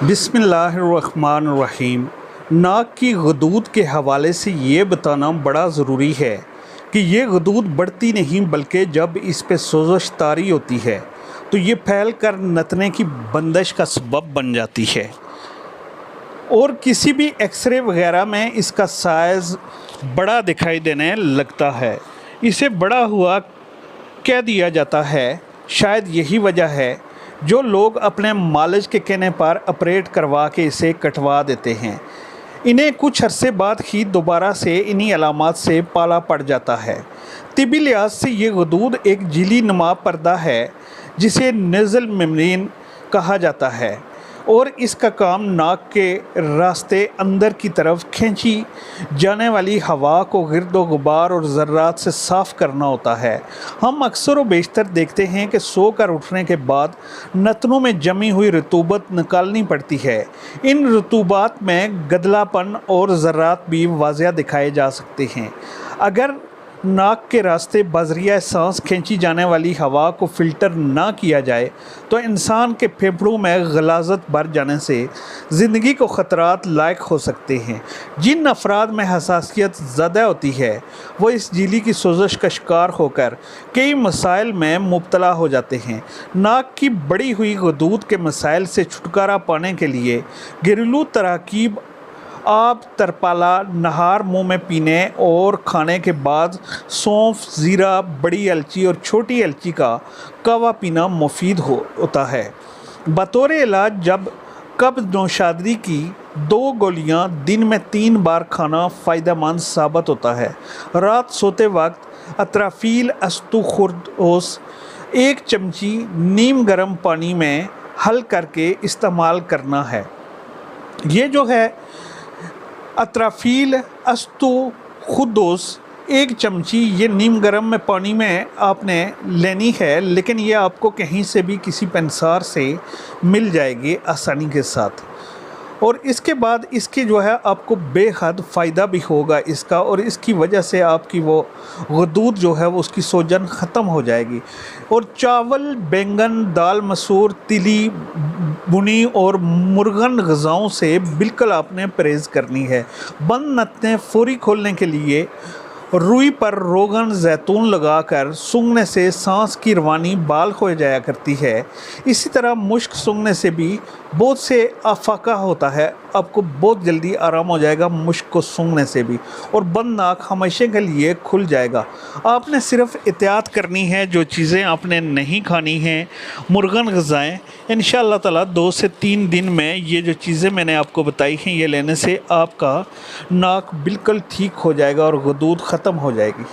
बिस्मिल्लाहिर्रहमानिर्रहीम। नाक की गदूद के हवाले से ये बताना बड़ा ज़रूरी है कि ये गदूद बढ़ती नहीं बल्कि जब इस पे सोज़श तारी होती है तो ये फैल कर नतने की बंदिश का सबब बन जाती है और किसी भी एक्सरे वगैरह में इसका साइज़ बड़ा दिखाई देने लगता है। इसे बड़ा हुआ कह दिया जाता है। शायद यही वजह है जो लोग अपने मालिज के कहने पर ऑपरेट करवा के इसे कटवा देते हैं। इन्हें कुछ अरसे बाद ही दोबारा से इन्हीं अलामात से पाला पड़ जाता है। तिबी लिहाज से ये गदूद एक झिल्ली नुमा पर्दा है जिसे नेज़ल मेम्ब्रेन कहा जाता है और इसका काम नाक के रास्ते अंदर की तरफ खींची जाने वाली हवा को गिरदो गुबार और ज़र्रात से साफ़ करना होता है। हम अक्सर व बेशतर देखते हैं कि सोकर उठने के बाद नतनों में जमी हुई रतूबत निकालनी पड़ती है। इन रतूबात में गदलापन और ज़र्रात भी वाज़िया दिखाए जा सकते हैं। अगर नाक के रास्ते बज़रिया सांस खींची जाने वाली हवा को फ़िल्टर ना किया जाए तो इंसान के फेफड़ों में गलाज़त भर जाने से ज़िंदगी को ख़तरात लायक हो सकते हैं। जिन अफराद में हसासियत ज़्यादा होती है वो इस झिल्ली की सोज़श का शिकार होकर कई मसाइल में मुब्तला हो जाते हैं। नाक की बढ़ी हुई गदूद के मसाइल से छुटकारा पाने के लिए घरेलू तरकीब आब तरपाला नहार मुंह में पीने और खाने के बाद सौंफ, ज़ीरा, बड़ी इलायची और छोटी इलायची का कावा पीना मुफीद होता है। बतौर इलाज जब कब्ज़ नौशादगी की 2 गोलियां दिन में 3 बार खाना फ़ायदेमंद साबित होता है। रात सोते वक्त अतराफिल अस्तुखुर्दोस 1 चमची नीम गर्म पानी में हल करके इस्तेमाल करना है। ये जो है अतराफिल अस्तुखुर्दोस 1 चमची ये नीम गर्म में पानी में आपने लेनी है, लेकिन ये आपको कहीं से भी किसी पंसार से मिल जाएगी आसानी के साथ। और इसके बाद इसके जो है आपको बेहद फ़ायदा भी होगा इसका, और इसकी वजह से आपकी वो गदूद जो है वो उसकी सोजन ख़त्म हो जाएगी। और चावल, बैंगन, दाल, मसूर, तिली, बुनी और मुर्गन ग़िज़ाओं से बिल्कुल आपने परहेज़ करनी है। बंद नतने फौरी खोलने के लिए रुई पर रोगन जैतून लगाकर सूंघने से सांस की रवानी बाल हो जाया करती है। इसी तरह मुश्क सूंघने से भी बहुत से अफाका होता है, आपको बहुत जल्दी आराम हो जाएगा मुश्क को सूंघने से भी, और बंद नाक हमेशा के लिए खुल जाएगा। आपने सिर्फ एहतियात करनी है, जो चीज़ें आपने नहीं खानी हैं मुर्गन ग़िज़ाएँ, इंशाअल्लाह ताला 2 से 3 दिन में ये जो चीज़ें मैंने आपको बताई हैं ये लेने से आपका नाक बिल्कुल ठीक हो जाएगा और गदूद ख़त्म हो जाएगी।